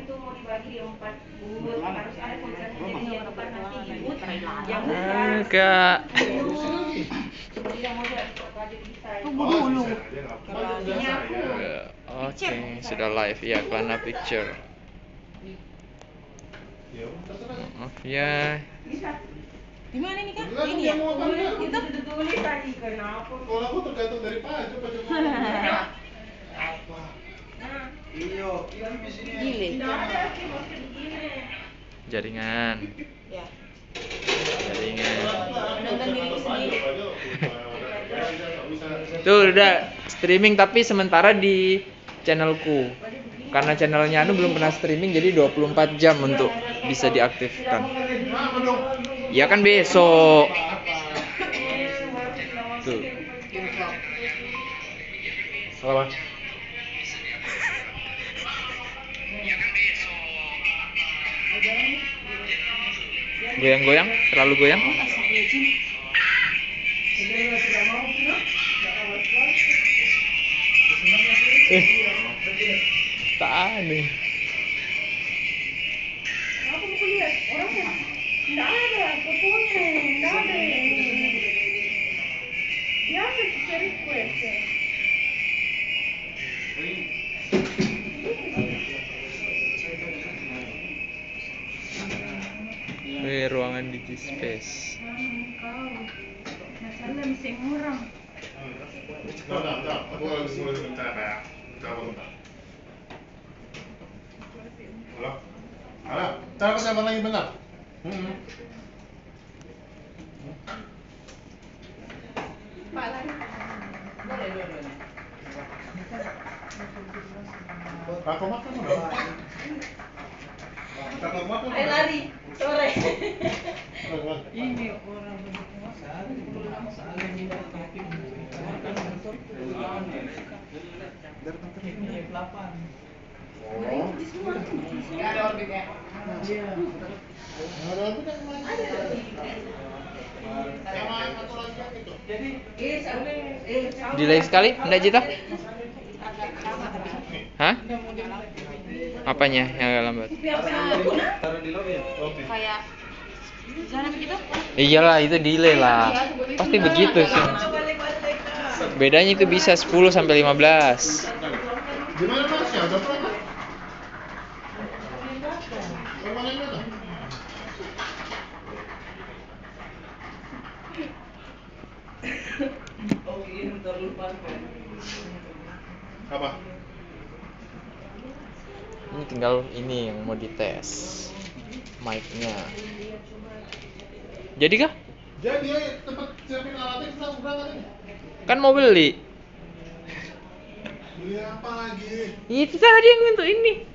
itu mau dibagi di 4 booth, harus ada komunikasi jadinya itu kan nanti di booth yang Enggak. seperti yang mau jadi kok kadir bisa. Tunggu dulu. Ini aku. Oke, sudah live ya, Klana Picture. Maaf ya. Di mana nih Kak? Tergantung Ini yang ya? mau apa enggak. Itu tulis tadi kenapa? Kalau aku tergantung dari pajak apa? Iyo, ini di sini. Gile. Tidak ada sih maksudnya begini. Jaringan. Ya. Jaringan. Nonton diri sendiri. Tuh udah streaming tapi sementara di channelku. Karena channelnya Anu belum pernah streaming jadi 24 jam untuk bisa diaktifkan. Ya kan besok. Tuh. Apa? Goyang-goyang? Terlalu goyang? Tak aneh. Aku mau lihat orangnya. Tidak ada fotonya, tidak ada. Biasa sih request. Ruangan DigiSpace. Kau masalah mesin orang. Aku harus mulai sebentar ya. Halo? Halo? Ntar aku telepon lagi bentar. Pak lari. Aku makan berapa? Aku makan. Ayo lari sore. Ini orang Nggak ada orbitnya. Ada apa kan main? Sama satu lagi gitu. Delay sekali, enggak Jita? Hah? Apanya yang agak lambat? kayak jalan begitu? Iyalah itu delay lah. Pasti begitu sih. Bedanya itu bisa 10 sampai 15. Gimana Mas? Ya, udah pernah? Orangnya mana? Apa? Ini tinggal ini yang mau dites mic-nya. Jadi kah? Jadi ya tempat siapin alatnya kita berangkat ini. Kan mau beli. Beli apa lagi? Itu tadi yang untuk ini.